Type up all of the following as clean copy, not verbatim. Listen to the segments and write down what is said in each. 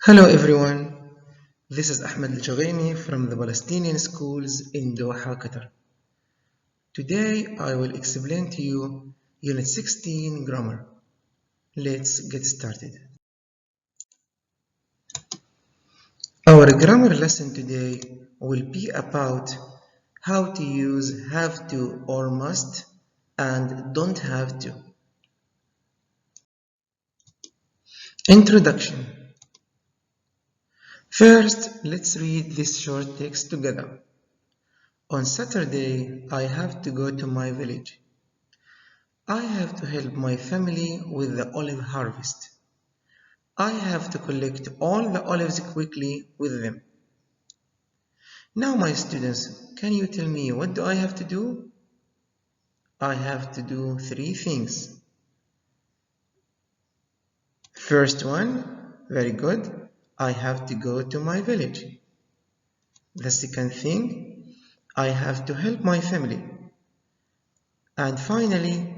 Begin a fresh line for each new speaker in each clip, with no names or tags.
Hello everyone, this is Ahmed Al from the Palestinian schools in Doha, Qatar. Today I will explain to you Unit 16 Grammar. Let's get started. Our grammar lesson today will be about how to use have to or must and don't have to. Introduction. First, let's read this short text together. On Saturday, I have to go to my village. I have to help my family with the olive harvest. I have to collect all the olives quickly with them. Now, my students, can you tell me what do I have to do? I have to do three things. First one, very good. I have to go to my village. The second thing, I have to help my family. And finally,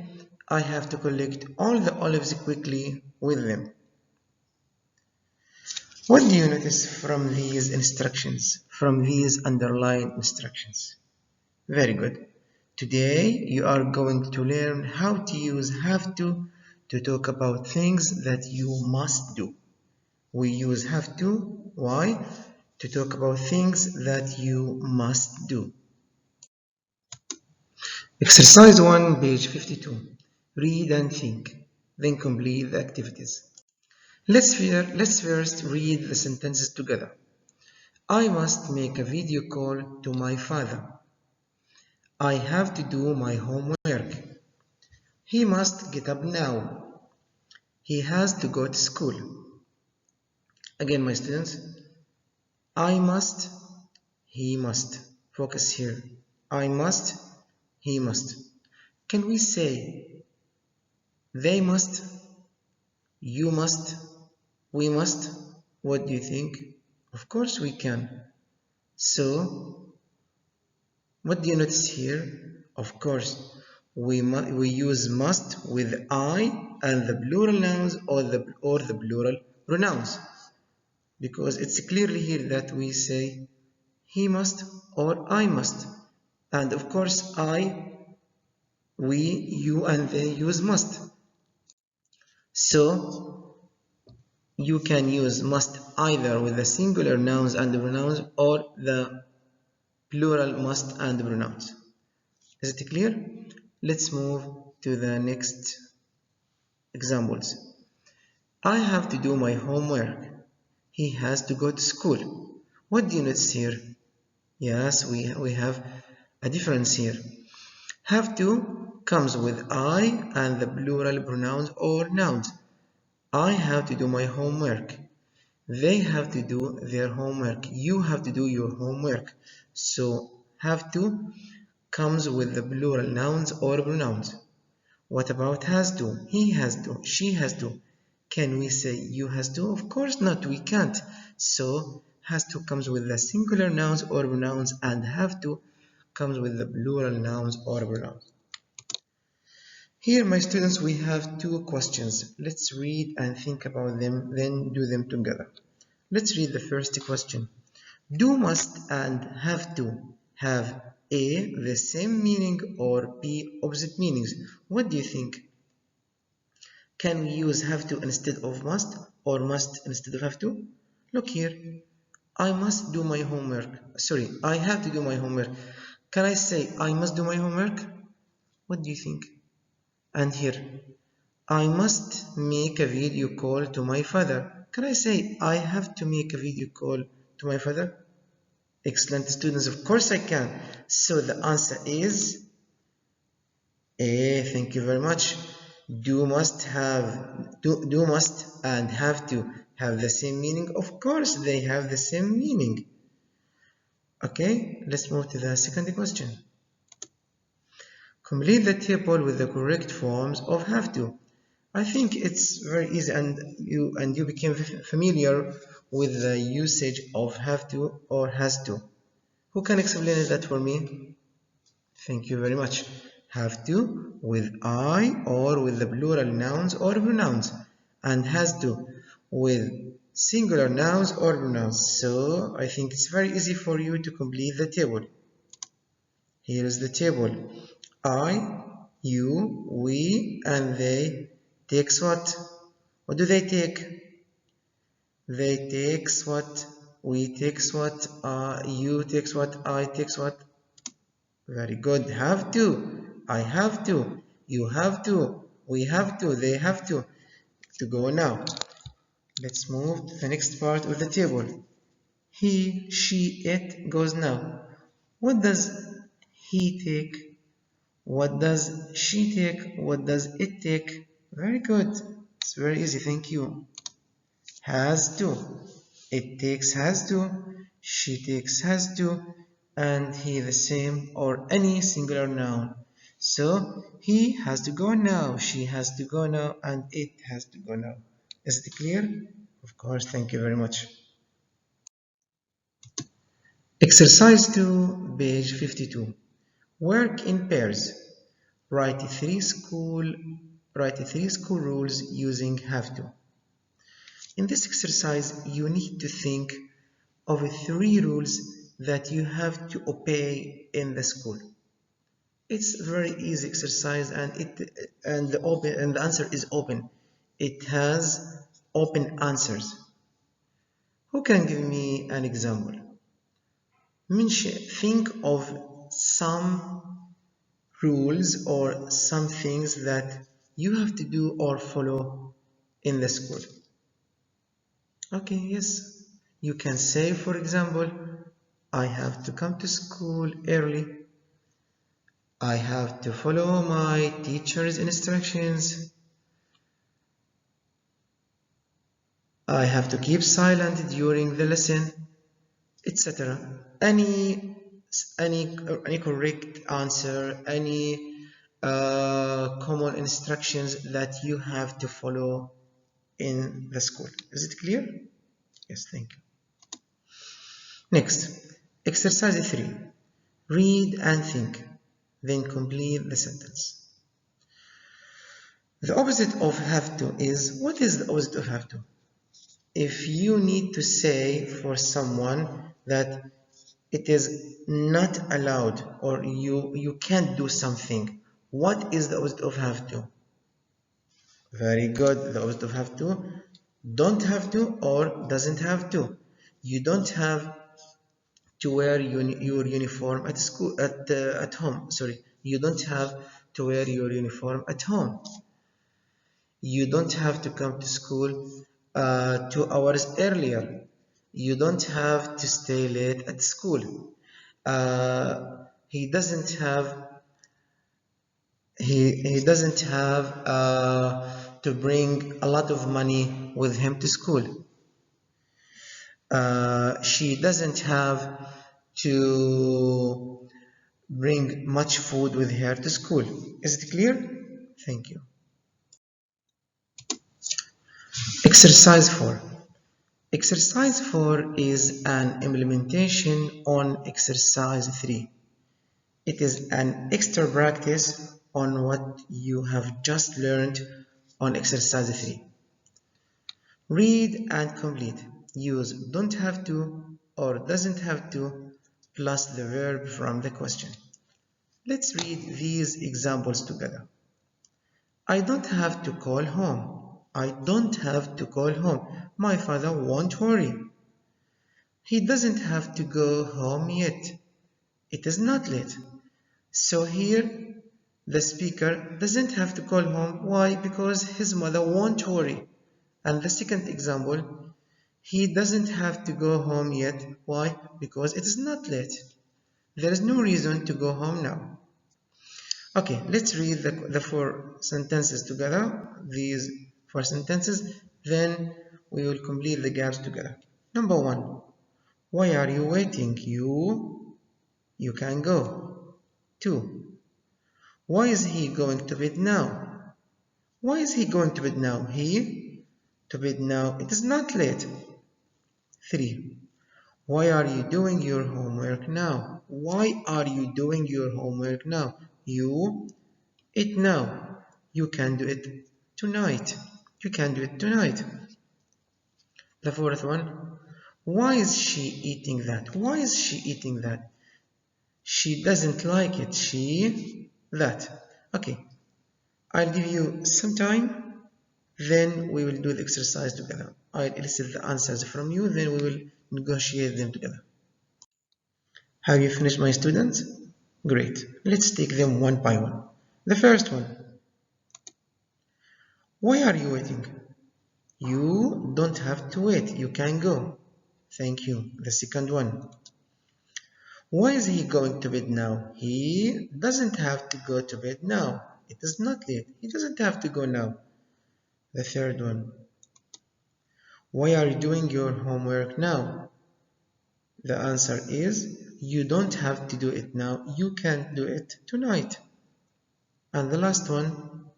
I have to collect all the olives quickly with them. What do you notice from these instructions, from these underlined instructions? Very good. Today you are going to learn how to use have to talk about things that you must do. We use have to, why? To talk about things that you must do. Exercise 1, page 52. Read and think, then complete the activities. Let's first read the sentences together. I must make a video call to my father. I have to do my homework. He must get up now. He has to go to school. Again, my students, I must, he must. Focus here. I must, he must. Can we say they must, you must, we must? What do you think? Of course we can. So, what do you notice here? Of course, we use must with I and the plural nouns or the plural pronouns, because it's clearly here that we say he must or I must, and of course I, we, you and they use must. So you can use must either with the singular nouns and the pronouns or the plural must and the pronouns. Is it clear? Let's move to the next examples. I have to do my homework. He has to go to school. What do you notice here? Yes, we have a difference here. Have to comes with I and the plural pronouns or nouns. I have to do my homework. They have to do their homework. You have to do your homework. So have to comes with the plural nouns or pronouns. What about has to? He has to. She has to. Can we say you has to? Of course not. We can't. So has to comes with the singular nouns or pronouns, and have to comes with the plural nouns or pronouns. Here, my students, we have two questions. Let's read and think about them, then do them together. Let's read the first question. Do, must, and have to have A, the same meaning, or B, opposite meanings? What do you think? Can we use have to instead of must, or must instead of have to? Look here. I must do my homework. Sorry, I have to do my homework. Can I say I must do my homework? What do you think? And here, I must make a video call to my father. Can I say I have to make a video call to my father? Excellent, students, of course I can. So the answer is A. Thank you very much. Do, must and have to have the same meaning? Of course they have the same meaning. Okay, let's move to the second question. Complete the table with the correct forms of have to. I think it's very easy, and you became familiar with the usage of have to or has to. Who can explain that for me? Thank you very much. Have to with I or with the plural nouns or pronouns, and has to with singular nouns or pronouns. So I think it's very easy for you to complete the table. Here is the table. I, you, we, and they takes what? What do they take? They takes what? We takes what? You takes what? I takes what? Very good. Have to. I have to. You have to. We have to. They have to. To go now. Let's move to the next part of the table. He, she, it goes now. What does he take? What does she take? What does it take? Very good. It's very easy. Thank you. Has to. It takes has to. She takes has to. And he the same or any singular noun. So he has to go now. She has to go now. And it has to go now. Is it clear? Of course. Thank you very much. Exercise 2, page 52. Work in pairs. Write three school rules using have to. In this exercise, you need to think of 3 rules that you have to obey in the school. It's a very easy exercise and the answer is open. It has open answers. Who can give me an example? Think of some rules or some things that you have to do or follow in the school. Okay, yes. You can say, for example, I have to come to school early. I have to follow my teacher's instructions. I have to keep silent during the lesson, etc. Any correct answer, any common instructions that you have to follow in the school. Is it clear? Yes, thank you. Next, exercise 3. Read and think, then complete the sentence. The opposite of have to is, what is the opposite of have to? If you need to say for someone that it is not allowed or you can't do something, what is the opposite of have to? Very good. The opposite of have to, don't have to or doesn't have to. You don't have to wear your uniform at school at home. Sorry, you don't have to wear your uniform at home. You don't have to come to school 2 hours earlier. You don't have to stay late at school. He doesn't have to bring a lot of money with him to school. She doesn't have to bring much food with her to school. Is it clear? Thank you. Exercise 4. Exercise 4 is an implementation on exercise 3. It is an extra practice on what you have just learned on exercise 3. Read and complete. Use don't have to or doesn't have to plus the verb from the question. Let's read these examples together. I don't have to call home. I don't have to call home. My father won't worry. He doesn't have to go home yet. It is not late. So here, the speaker doesn't have to call home. Why? Because his mother won't worry. And the second example, he doesn't have to go home yet. Why? Because it is not late. There is no reason to go home now. Okay, let's read the 4 sentences together. These 4 sentences. Then we will complete the gaps together. Number 1. Why are you waiting? You can go. 2. Why is he going to bed now? Why is he going to bed now? He to bed now. It is not late. 3. Why are you doing your homework now? Why are you doing your homework now? It now. You can do it tonight. You can do it tonight. The fourth one, why is she eating that? Why is she eating that? She doesn't like it. That. Okay, I'll give you some time, then we will do the exercise together. I'll elicit the answers from you, then we will negotiate them together. Have you finished, my students? Great. Let's take them one by one. The first one, why are you waiting? You don't have to wait. You can go. Thank you. The second one, why is he going to bed now? He doesn't have to go to bed now. It is not late. He doesn't have to go now. The third one, why are you doing your homework now? The answer is, you don't have to do it now. You can do it tonight. And the last one,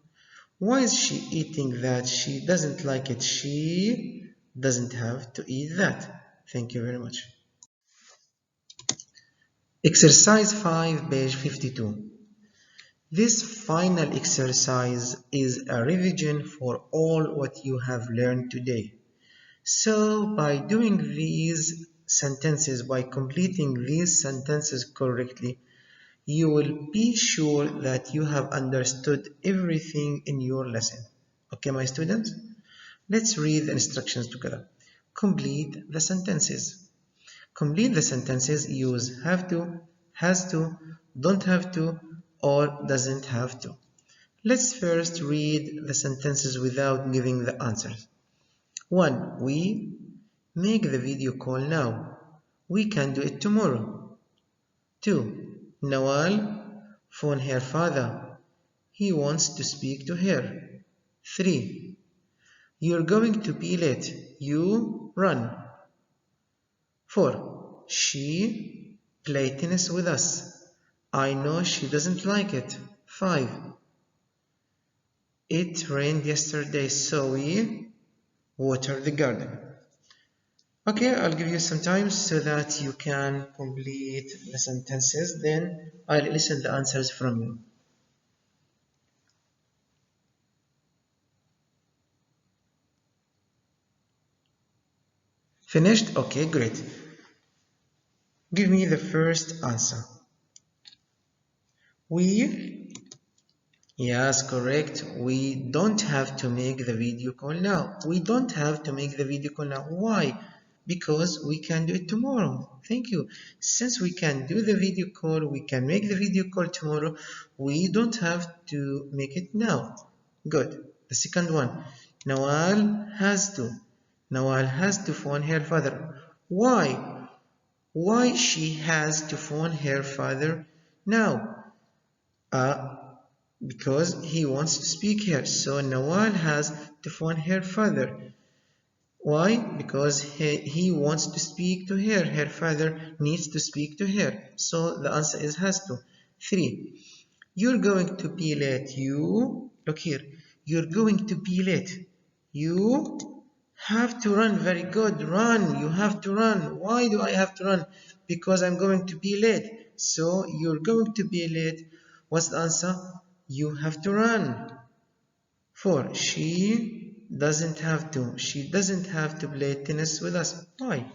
why is she eating that? She doesn't like it. She doesn't have to eat that. Thank you very much. Exercise 5, page 52. This final exercise is a revision for all what you have learned today. So by doing these sentences, by completing these sentences correctly, you will be sure that you have understood everything in your lesson. Okay, my students? Let's read the instructions together. Complete the sentences. Complete the sentences. Use have to, has to, don't have to, or doesn't have to. Let's first read the sentences without giving the answers. 1. We make the video call now. We can do it tomorrow. 2. Nawal phone her father. He wants to speak to her. 3. You're going to be late. You run. 4. She play tennis with us. I know she doesn't like it. 5. It rained yesterday, so we water the garden. Okay, I'll give you some time so that you can complete the sentences. Then I'll listen the answers from you. Finished? Okay, great. Give me the first answer. We, yes, correct. We don't have to make the video call now. We don't have to make the video call now. Why? Because we can do it tomorrow. Thank you. Since we can do the video call, we can make the video call tomorrow. We don't have to make it now. Good. The second one. Nawal has to. Nawal has to phone her father. Why? Why she has to phone her father now? Because he wants to speak here. So Nawal has to phone her father. Why? Because he wants to speak to her. Her father needs to speak to her. So the answer is has to. 3. You're going to be late. You, look here. You're going to be late. You have to run. Very good. Run. You have to run. Why do I have to run? Because I'm going to be late. So you're going to be late. What's the answer? You have to run. 4. She doesn't have to. She doesn't have to play tennis with us. Why?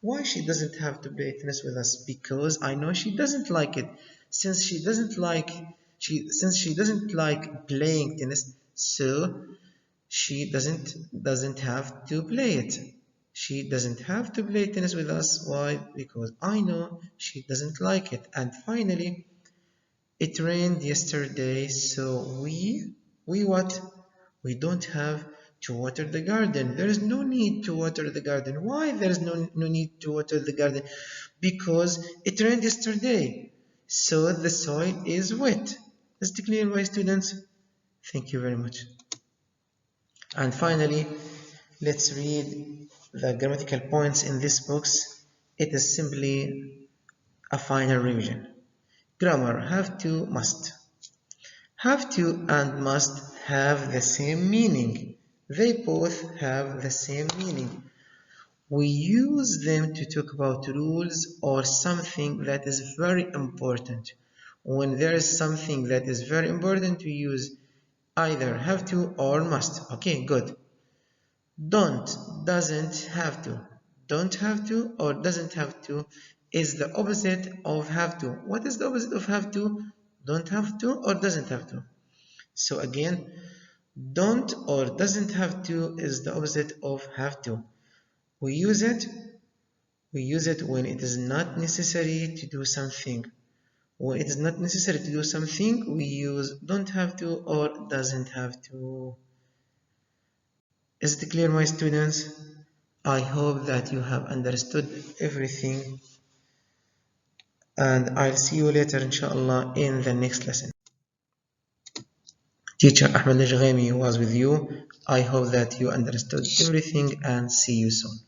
Why she doesn't have to play tennis with us? Because I know she doesn't like it. Since she doesn't like playing tennis, so she doesn't have to play it. She doesn't have to play tennis with us. Why? Because I know she doesn't like it. And finally, it rained yesterday, so we what? We don't have to water the garden. There is no need to water the garden. Why there is no need to water the garden? Because it rained yesterday, so the soil is wet. Is it clear, my students? Thank you very much. And finally, let's read the grammatical points in this box. It is simply a final revision. Grammar, have to, must. Have to and must have the same meaning. They both have the same meaning. We use them to talk about rules or something that is very important. When there is something that is very important, we use either have to or must. Okay, good. Don't, doesn't have to. Don't have to or doesn't have to is the opposite of have to. What is the opposite of have to? Don't have to or doesn't have to. So again, don't or doesn't have to is the opposite of have to. We use it when it is not necessary to do something. When it is not necessary to do something, we use don't have to or doesn't have to. Is it clear, my students? I hope that you have understood everything, and I'll see you later inshallah in the next lesson. Teacher Ahmed Najghami was with you. I hope that you understood everything and see you soon.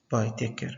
Bye. Take care.